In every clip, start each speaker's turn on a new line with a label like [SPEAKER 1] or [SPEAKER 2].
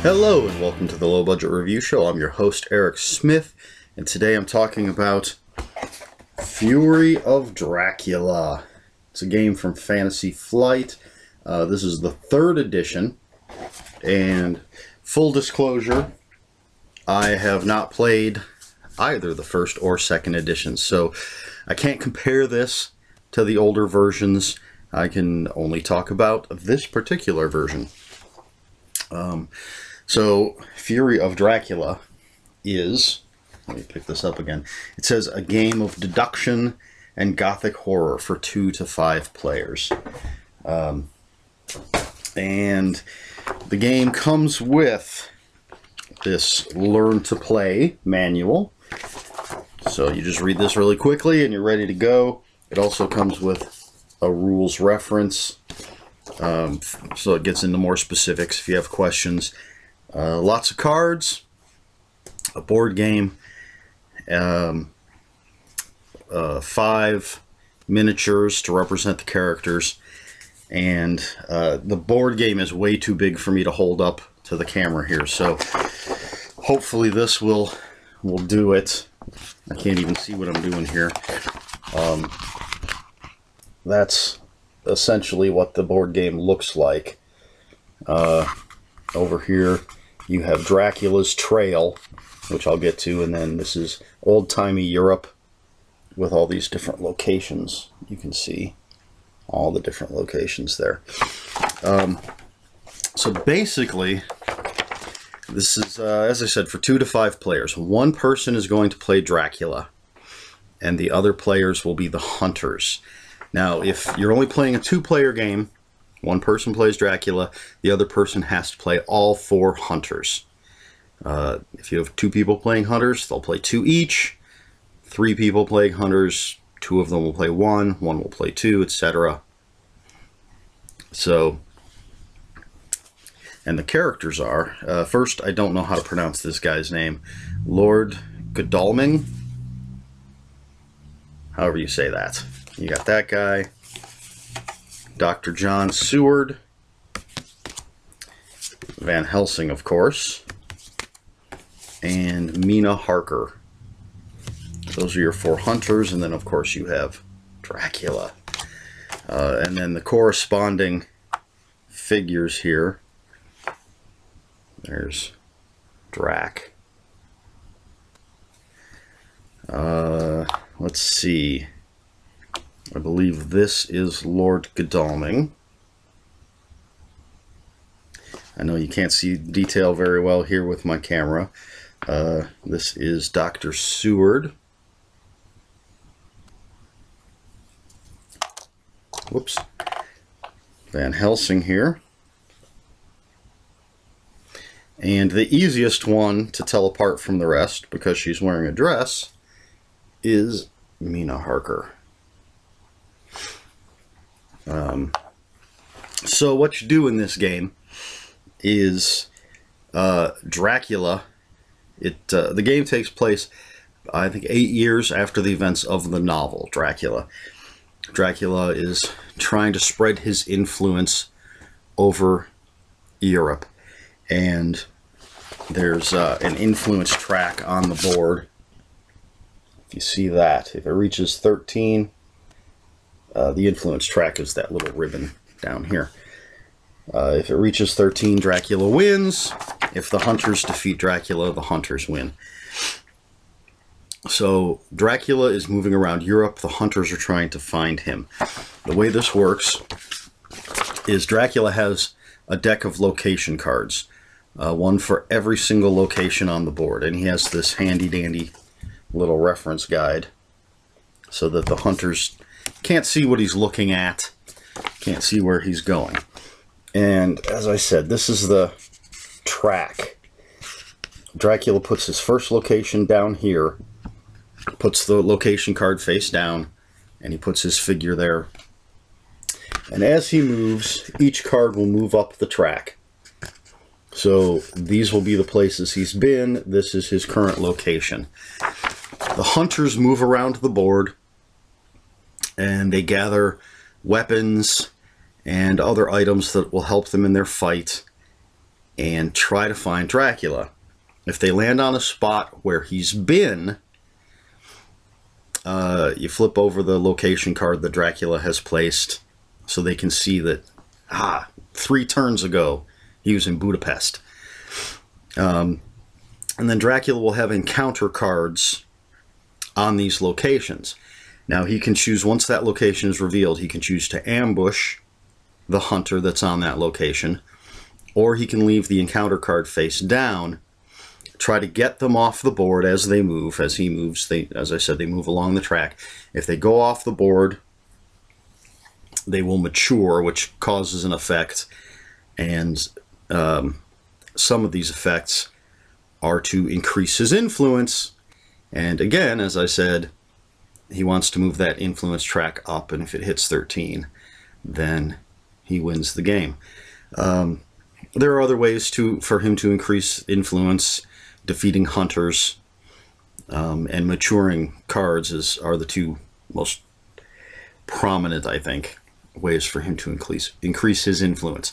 [SPEAKER 1] Hello and welcome to the Low Budget Review Show. I'm your host Eric Smith, and today I'm talking about Fury of Dracula. It's a game from Fantasy Flight. This is the 3rd edition, and full disclosure, I have not played either the 1st or 2nd editions, so I can't compare this to the older versions. I can only talk about this particular version. So, Fury of Dracula is, let me pick this up again, it says a game of deduction and gothic horror for 2 to 5 players. And the game comes with this Learn to Play manual. So you just read this really quickly and you're ready to go. It also comes with a rules reference, so it gets into more specifics if you have questions. Lots of cards, a board game, 5 miniatures to represent the characters, and the board game is way too big for me to hold up to the camera here, so hopefully this will do it. I can't even see what I'm doing here. That's essentially what the board game looks like. Over here you have Dracula's Trail, which I'll get to, and then this is old-timey Europe with all these different locations. You can see all the different locations there. So basically, this is, as I said, for 2 to 5 players. One person is going to play Dracula, and the other players will be the hunters. Now, if you're only playing a 2-player game, one person plays Dracula, the other person has to play all 4 hunters. If you have 2 people playing hunters, they'll play 2 each. 3 people playing hunters, 2 of them will play 1, 1 will play 2, etc. So, and the characters are, first, I don't know how to pronounce this guy's name, Lord Godalming, however you say that. You got that guy, Dr. John Seward, Van Helsing, of course, and Mina Harker. Those are your 4 hunters, and then of course you have Dracula. And then the corresponding figures here. There's Drac. Let's see. I believe this is Lord Godalming. I know you can't see detail very well here with my camera. This is Dr. Seward. Whoops. Van Helsing here. And the easiest one to tell apart from the rest, because she's wearing a dress, is Mina Harker. So what you do in this game is Dracula. The game takes place, I think, 8 years after the events of the novel Dracula. Dracula is trying to spread his influence over Europe, and there's an influence track on the board. If you see that, if it reaches 13, the influence track is that little ribbon down here. If it reaches 13, Dracula wins. If the hunters defeat Dracula, the hunters win. So Dracula is moving around Europe. The hunters are trying to find him. The way this works is Dracula has a deck of location cards, one for every single location on the board, and he has this handy-dandy little reference guide so that the hunters can't see what he's looking at, can't see where he's going. And as I said, this is the track. Dracula puts his first location down here, puts the location card face down, and he puts his figure there. And as he moves, each card will move up the track. So these will be the places he's been. This is his current location. The hunters move around the board, and they gather weapons and other items that will help them in their fight. and try to find Dracula. If they land on a spot where he's been, you flip over the location card that Dracula has placed so they can see that, 3 turns ago he was in Budapest. And then Dracula will have encounter cards on these locations. Now he can choose, once that location is revealed, he can choose to ambush the hunter that's on that location, or he can leave the encounter card face down, try to get them off the board as they move. As he moves, as I said, they move along the track. If they go off the board, they will mature, which causes an effect. And some of these effects are to increase his influence. And again, as I said, he wants to move that influence track up, and if it hits 13, then he wins the game. There are other ways for him to increase influence. Defeating hunters and maturing cards are the 2 most prominent, I think, ways for him to increase his influence.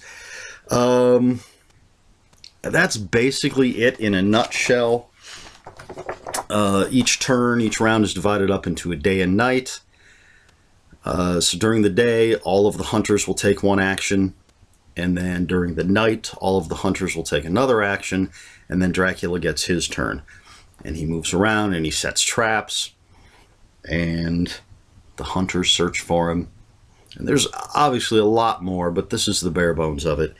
[SPEAKER 1] That's basically it in a nutshell. Each round is divided up into a day and night. So during the day, all of the hunters will take 1 action, and then during the night, all of the hunters will take another action, and then Dracula gets his turn. And he moves around and he sets traps, and the hunters search for him. And there's obviously a lot more, but this is the bare bones of it.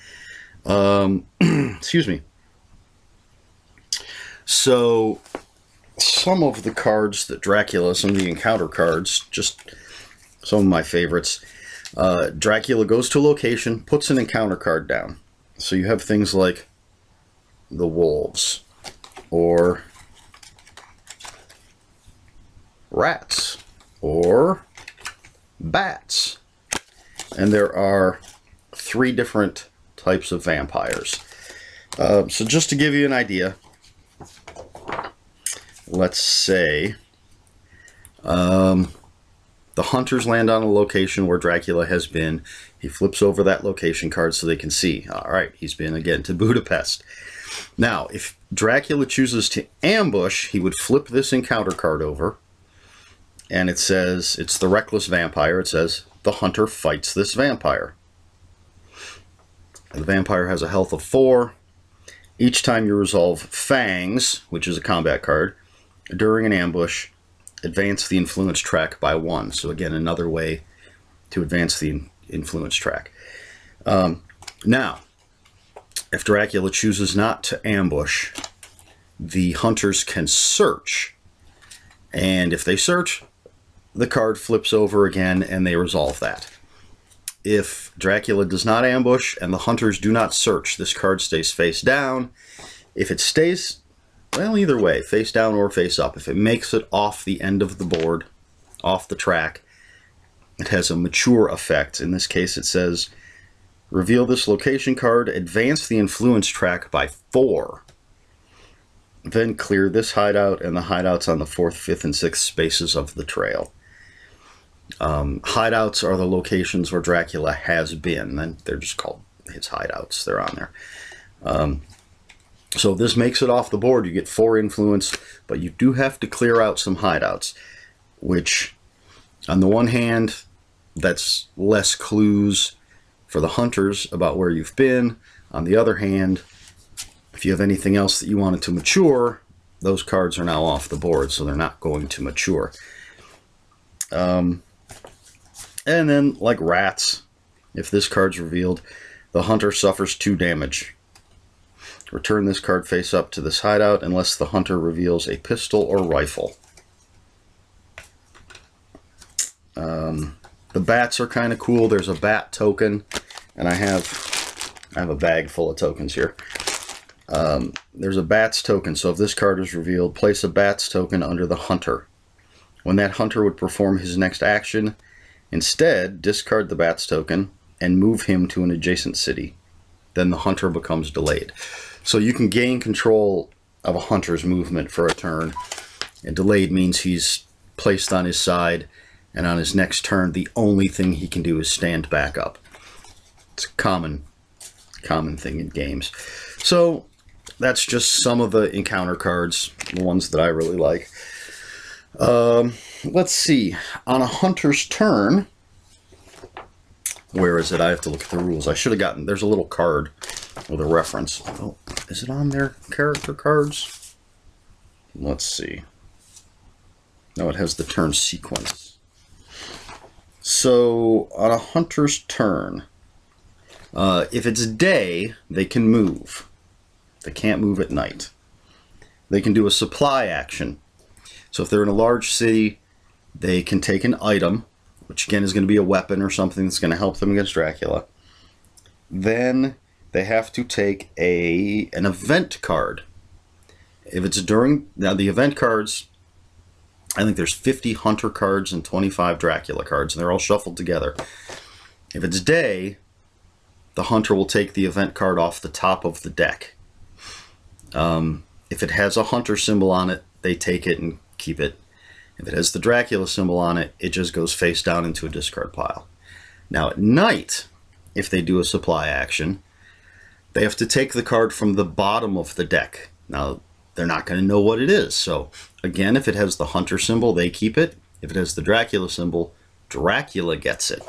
[SPEAKER 1] Excuse me. So some of the cards that Dracula, some of the encounter cards, just some of my favorites. Dracula goes to a location, puts an encounter card down. So you have things like the wolves, or rats, or bats. And there are 3 different types of vampires. So just to give you an idea, let's say the hunters land on a location where Dracula has been. He flips over that location card so they can see. All right, he's been again to Budapest. Now, if Dracula chooses to ambush, he would flip this encounter card over, and it says, it's the reckless vampire. It says, the hunter fights this vampire. The vampire has a health of 4. Each time you resolve Fangs, which is a combat card, during an ambush, advance the influence track by 1. So again, another way to advance the influence track. Now, if Dracula chooses not to ambush, the hunters can search. And if they search, the card flips over again and they resolve that. If Dracula does not ambush and the hunters do not search, this card stays face down. If it stays, well, either way, face down or face up, if it makes it off the end of the board, off the track, it has a mature effect. In this case, it says, reveal this location card, advance the influence track by 4. Then clear this hideout and the hideouts on the 4th, 5th, and 6th spaces of the trail. Hideouts are the locations where Dracula has been, and they're just called his hideouts. They're on there. So this makes it off the board. You get 4 influence, but you do have to clear out some hideouts, which, on the one hand, that's less clues for the hunters about where you've been. On the other hand, if you have anything else that you wanted to mature, those cards are now off the board, so they're not going to mature. And then, like rats, if this card's revealed, the hunter suffers 2 damage. Return this card face up to this hideout unless the hunter reveals a pistol or rifle. The bats are kind of cool. There's a bat token, and I have a bag full of tokens here. There's a bats token, so if this card is revealed, place a bats token under the hunter. When that hunter would perform his next action, instead discard the bats token and move him to an adjacent city. Then the hunter becomes delayed. So you can gain control of a hunter's movement for a turn, and delayed means he's placed on his side, and on his next turn the only thing he can do is stand back up. It's a common thing in games. So that's just some of the encounter cards, the ones that I really like. Let's see. On a hunter's turn, where is it? I have to look at the rules. I should have gotten, there's a little card with a reference. Oh, is it on their character cards? Let's see. No, it has the turn sequence. So on a hunter's turn, if it's day, they can move. They can't move at night. They can do a supply action. So if they're in a large city, they can take an item, which again is going to be a weapon or something that's going to help them against Dracula. Then they have to take an event card. If it's during, now the event cards, I think there's 50 hunter cards and 25 Dracula cards, and they're all shuffled together. If it's day, the hunter will take the event card off the top of the deck. If it has a hunter symbol on it, they take it and keep it. If it has the Dracula symbol on it, it just goes face down into a discard pile. Now at night, if they do a supply action, they have to take the card from the bottom of the deck. Now, they're not going to know what it is. So again, if it has the hunter symbol, they keep it. If it has the Dracula symbol, Dracula gets it.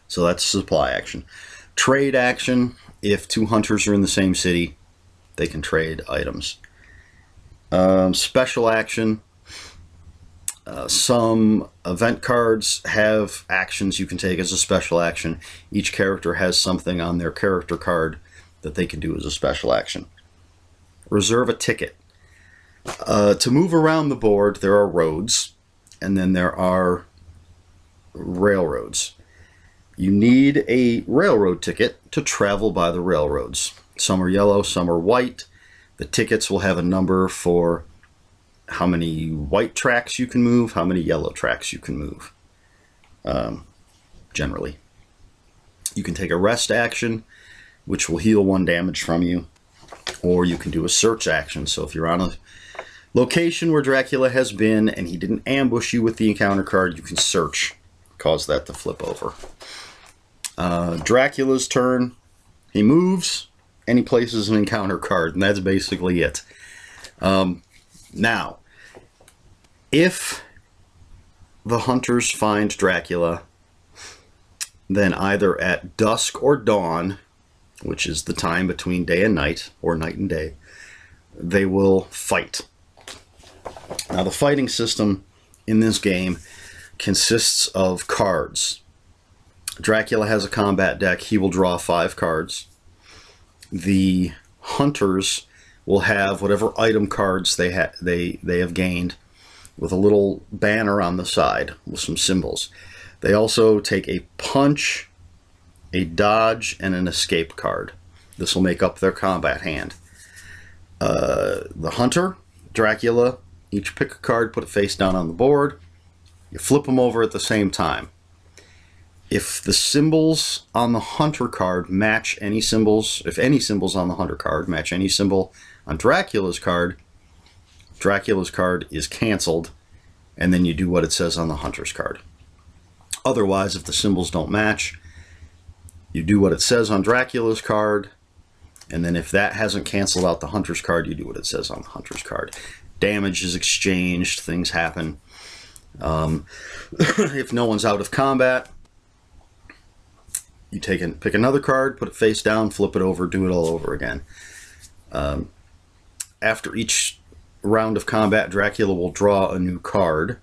[SPEAKER 1] So that's supply action. Trade action, if two hunters are in the same city, they can trade items. Special action, some event cards have actions you can take as a special action. Each character has something on their character card that they can do as a special action. Reserve a ticket. To move around the board, there are roads, and then there are railroads. You need a railroad ticket to travel by the railroads. Some are yellow, some are white. The tickets will have a number for how many white tracks you can move, how many yellow tracks you can move, generally. You can take a rest action, which will heal 1 damage from you, or you can do a search action. So if you're on a location where Dracula has been and he didn't ambush you with the encounter card, you can search, cause that to flip over. Dracula's turn, he moves and he places an encounter card, and that's basically it. Now, if the hunters find Dracula, then either at dusk or dawn, which is the time between day and night, or night and day, they will fight. Now, the fighting system in this game consists of cards. Dracula has a combat deck. He will draw 5 cards. The hunters will have whatever item cards they have gained with a little banner on the side with some symbols. They also take a punch, a dodge, and an escape card. This will make up their combat hand. The hunter, Dracula, each pick a card, put it face down on the board. You flip them over at the same time. If the symbols on the hunter card match any symbols, if any symbols on the hunter card match any symbol on Dracula's card is canceled, and then you do what it says on the hunter's card. Otherwise, if the symbols don't match, you do what it says on Dracula's card, and then if that hasn't canceled out the hunter's card, you do what it says on the hunter's card. Damage is exchanged, things happen. If no one's out of combat, you pick another card, put it face down, flip it over, do it all over again. After each round of combat, Dracula will draw a new card.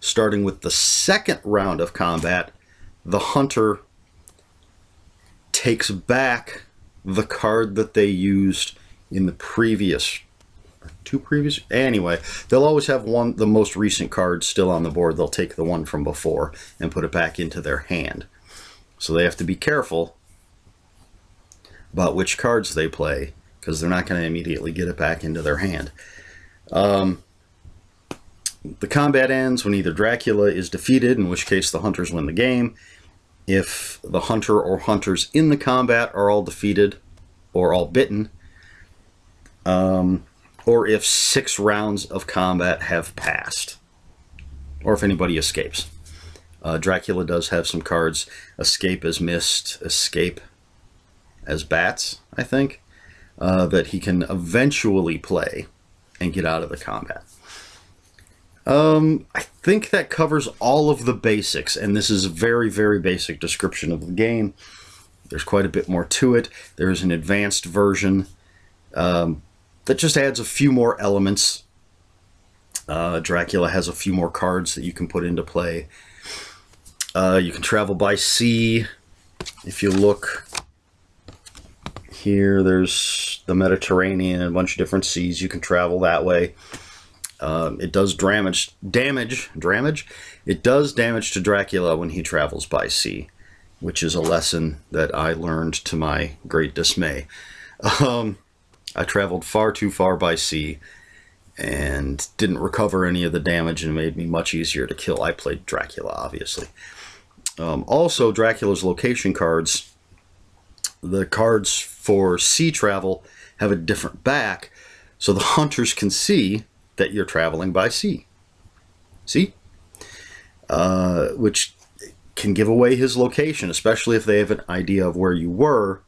[SPEAKER 1] Starting with the second round of combat, the hunter takes back the card that they used in the two previous. Anyway, they'll always have the most recent card still on the board. They'll take the one from before and put it back into their hand. So they have to be careful about which cards they play, because they're not going to immediately get it back into their hand. The combat ends when either Dracula is defeated, in which case the hunters win the game. If the hunter or hunters in the combat are all defeated or all bitten, or if 6 rounds of combat have passed, or if anybody escapes. Dracula does have some cards. Escape is missed, escape, as bats, I think, that he can eventually play and get out of the combat. I think that covers all of the basics, and this is a very, very basic description of the game. There's quite a bit more to it. There's an advanced version that just adds a few more elements. Dracula has a few more cards that you can put into play. You can travel by sea. If you look here, there's the Mediterranean and a bunch of different seas. You can travel that way. It does damage. It does damage to Dracula when he travels by sea, which is a lesson that I learned to my great dismay. I traveled far too far by sea and didn't recover any of the damage, and it made me much easier to kill. I played Dracula, obviously. Also, Dracula's location cards, the cards for sea travel have a different back, so the hunters can see that you're traveling by sea. See? Which can give away his location, especially if they have an idea of where you were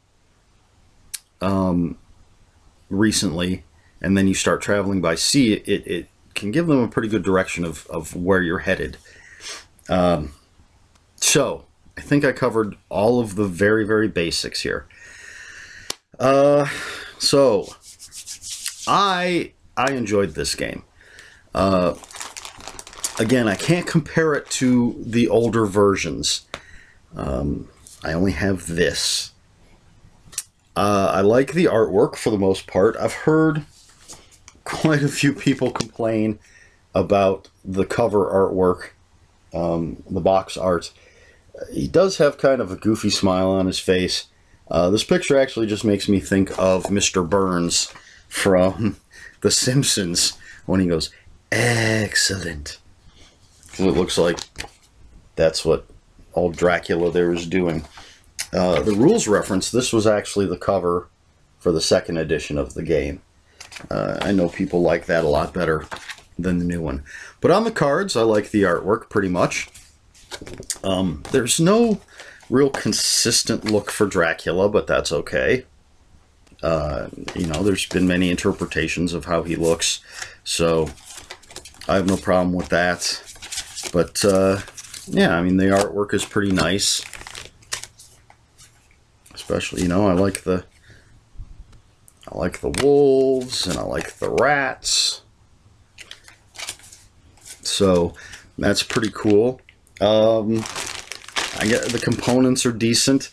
[SPEAKER 1] recently, and then you start traveling by sea. It can give them a pretty good direction of where you're headed. So, I think I covered all of the very, very basics here. So, I enjoyed this game. Again, I can't compare it to the older versions. I only have this. I like the artwork for the most part. I've heard quite a few people complain about the cover artwork, the box art. He does have kind of a goofy smile on his face. This picture actually just makes me think of Mr. Burns from The Simpsons when he goes, "Excellent." Because it looks like that's what old Dracula there is doing. The rules reference, this was actually the cover for the second edition of the game. I know people like that a lot better than the new one. But on the cards, I like the artwork pretty much. There's no real consistent look for Dracula, but that's okay. You know, there's been many interpretations of how he looks, so I have no problem with that. But, yeah, I mean, the artwork is pretty nice. Especially, you know, I like the wolves, and I like the rats. So, that's pretty cool. I get the components are decent.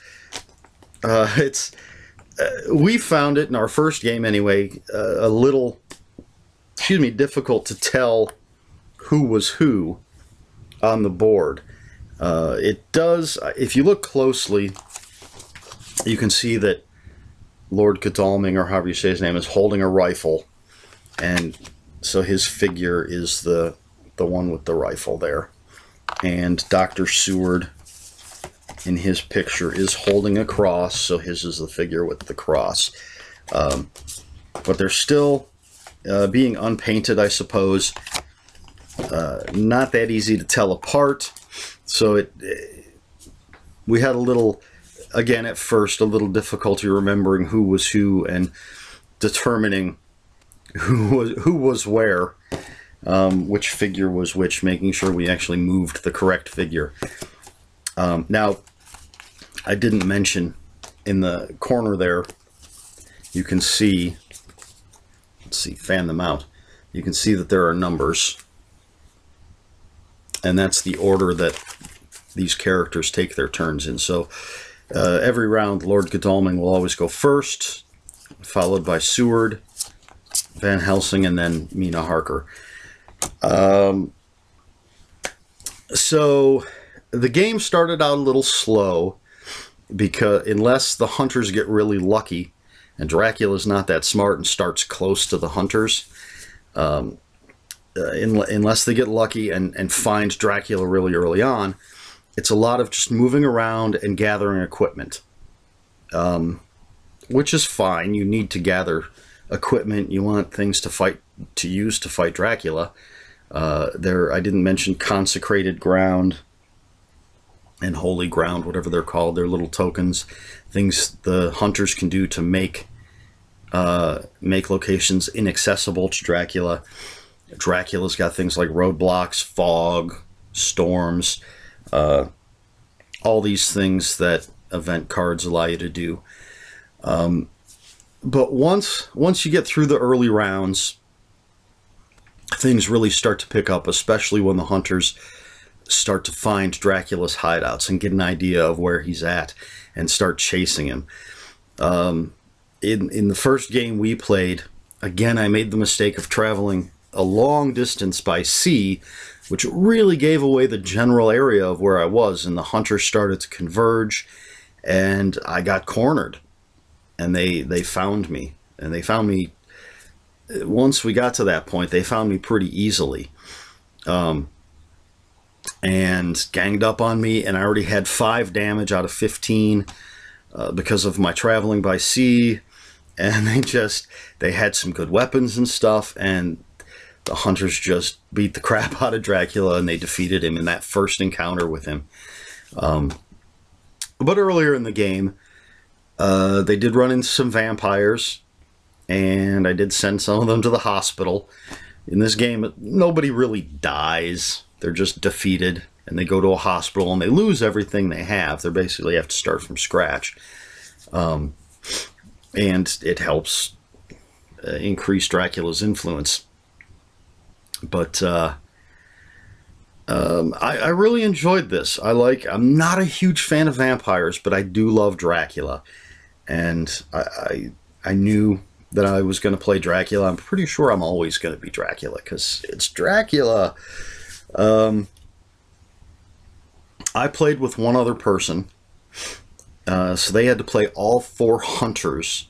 [SPEAKER 1] We found it in our first game anyway, a little, difficult to tell who was who on the board. It does, if you look closely, you can see that Lord Godalming, or however you say his name, is holding a rifle, and so his figure is the one with the rifle there. And Dr. Seward, in his picture, is holding a cross, so his is the figure with the cross. But they're still being unpainted, I suppose. Not that easy to tell apart. So we had a little, again at first, a little difficulty remembering who was who and determining who was where, which figure was which, making sure we actually moved the correct figure. Now, I didn't mention in the corner there, you can see, let's see, fan them out. You can see that there are numbers, and that's the order that these characters take their turns in. So every round, Lord Godalming will always go first, followed by Seward, Van Helsing, and then Mina Harker. So the game started out a little slow, because unless the hunters get really lucky, and Dracula's not that smart and starts close to the hunters, unless they get lucky and find Dracula really early on, it's a lot of just moving around and gathering equipment, which is fine. You need to gather equipment. You want things to use to fight Dracula. I didn't mention consecrated ground and holy ground, whatever they're called. They're little tokens, things the hunters can do to make locations inaccessible to Dracula. Dracula's got things like roadblocks, fog, storms, all these things that event cards allow you to do. But once you get through the early rounds, things really start to pick up, especially when the hunters start to find Dracula's hideouts and get an idea of where he's at and start chasing him. In the first game we played, again, I made the mistake of traveling a long distance by sea, which really gave away the general area of where I was, and the hunters started to converge, and I got cornered, and they found me, and they found me. Once we got to that point, they found me pretty easily, and ganged up on me, and I already had 5 damage out of 15 because of my traveling by sea, and they had some good weapons and stuff, and the hunters just beat the crap out of Dracula, and they defeated him in that first encounter with him. But earlier in the game, they did run into some vampires, and I did send some of them to the hospital. In this game, nobody really dies. They're just defeated, and they go to a hospital, and they lose everything they have. They basically have to start from scratch. And it helps increase Dracula's influence. But I really enjoyed this. I'm not a huge fan of vampires, but I do love Dracula. And I knew that I was going to play Dracula. I'm pretty sure I'm always going to be Dracula, because it's Dracula. I played with one other person, so they had to play all 4 hunters,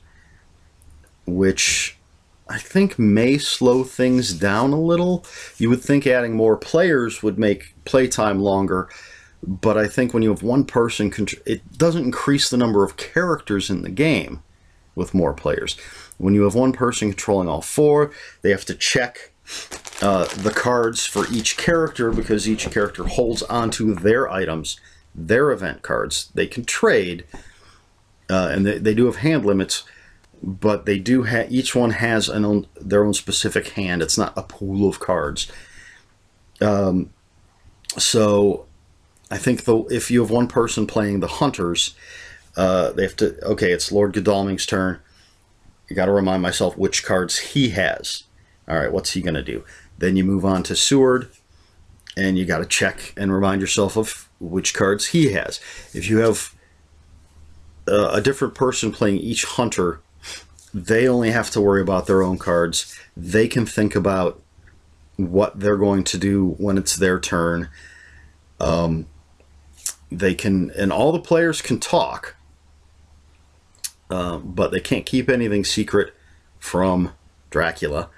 [SPEAKER 1] which I think may slow things down a little. You would think adding more players would make playtime longer, but I think when you have one person, it doesn't increase the number of characters in the game with more players. When you have one person controlling all 4, they have to check the cards for each character, because each character holds onto their items, their event cards. They can trade, and they do have hand limits, but they do each one has their own specific hand. It's not a pool of cards. So I think if you have one person playing the hunters, they have to, okay, it's Lord Godalming's turn. You got to remind myself which cards he has. All right, what's he going to do? Then you move on to Seward, and you got to check and remind yourself of which cards he has. If you have a different person playing each hunter, they only have to worry about their own cards. They can think about what they're going to do when it's their turn. They can, and all the players can talk, but they can't keep anything secret from Dracula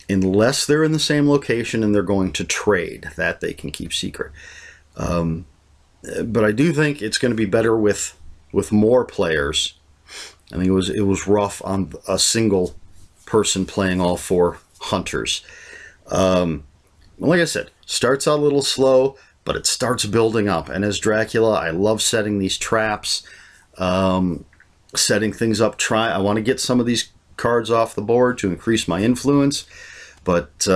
[SPEAKER 1] unless they're in the same location and they're going to trade. That they can keep secret. But I do think it's going to be better with more players. I think it was rough on a single person playing all 4 hunters. Like I said, starts out a little slow, but it starts building up. And as Dracula, I love setting these traps, setting things up. I want to get some of these cards off the board to increase my influence. But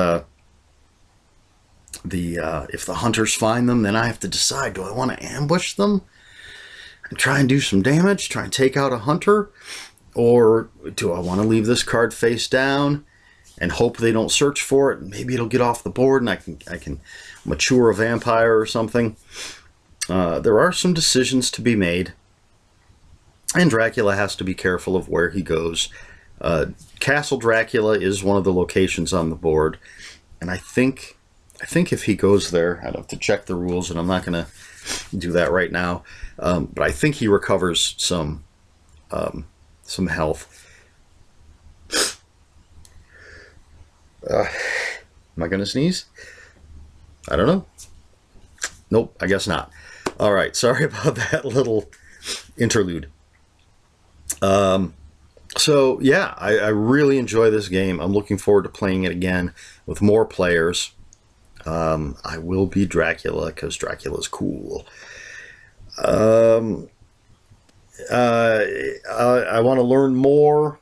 [SPEAKER 1] if the hunters find them, then I have to decide, do I want to ambush them and try and do some damage, try and take out a hunter? Or do I want to leave this card face down and hope they don't search for it? Maybe it'll get off the board and I can mature a vampire or something. There are some decisions to be made, and Dracula has to be careful of where he goes. Castle Dracula is one of the locations on the board, and I think if he goes there, I'd have to check the rules, and I'm not going to do that right now. But I think he recovers some health. Am I going to sneeze? I don't know. Nope, I guess not. All right, sorry about that little interlude. So yeah, I really enjoy this game. I'm looking forward to playing it again with more players. I will be Dracula because Dracula's cool. I want to learn more.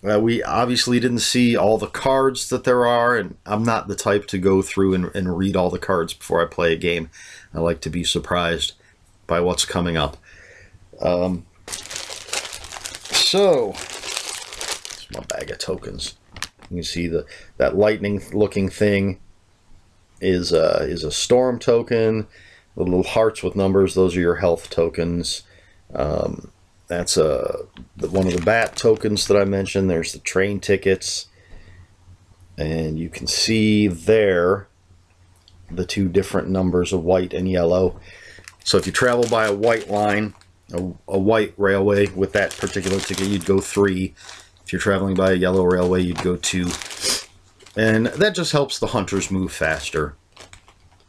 [SPEAKER 1] We obviously didn't see all the cards that there are, and I'm not the type to go through and read all the cards before I play a game. I like to be surprised by what's coming up. So, it's my bag of tokens. You can see that lightning-looking thing is a storm token. The little hearts with numbers, those are your health tokens. That's one of the bat tokens that I mentioned. There's the train tickets. And you can see there the two different numbers of white and yellow. So if you travel by a white line, a white railway with that particular ticket, you'd go 3. If you're traveling by a yellow railway, you'd go 2. And that just helps the hunters move faster.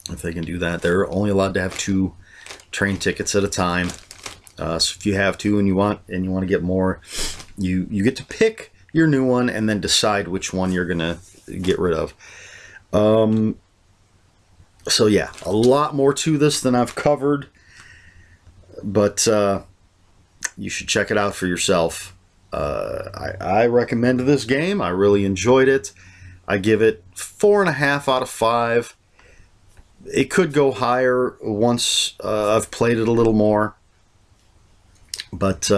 [SPEAKER 1] If they can do that, they're only allowed to have 2 train tickets at a time. So if you have 2 and you want to get more, you get to pick your new one and then decide which one you're gonna get rid of. So yeah, a lot more to this than I've covered, but you should check it out for yourself. I recommend this game. I really enjoyed it. I give it 4.5 out of 5. It could go higher once I've played it a little more, but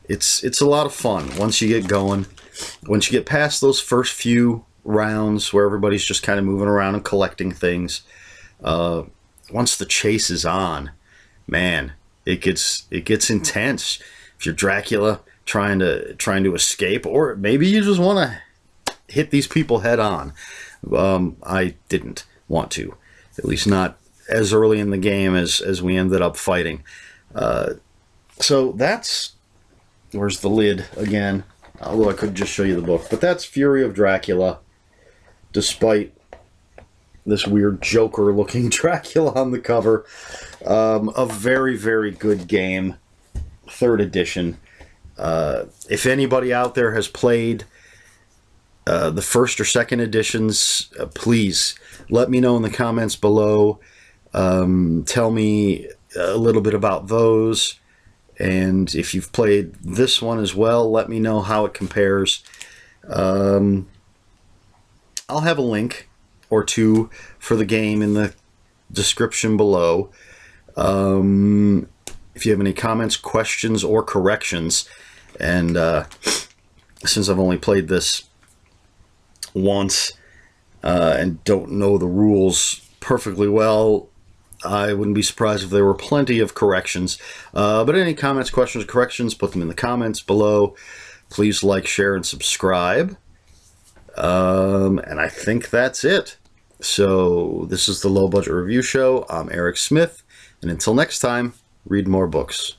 [SPEAKER 1] it's a lot of fun once you get going. Once you get past those first few rounds where everybody's just kind of moving around and collecting things, once the chase is on, man, it gets intense. If you're Dracula trying to escape, or maybe you just want to hit these people head on. I didn't want to, at least not as early in the game as we ended up fighting. So that's, where's the lid again? Although I could just show you the book, but that's Fury of Dracula. Despite this weird Joker-looking Dracula on the cover, a very, very good game. 3rd edition. If anybody out there has played the 1st or 2nd editions, please let me know in the comments below. Tell me a little bit about those. And if you've played this one as well, let me know how it compares. I'll have a link or 2 for the game in the description below. If you have any comments, questions, or corrections, and since I've only played this once and don't know the rules perfectly well, I wouldn't be surprised if there were plenty of corrections. But any comments, questions, or corrections, put them in the comments below. Please like, share, and subscribe. And I think that's it. So this is the Low Budget Review Show. I'm Eric Smith, and until next time, read more books.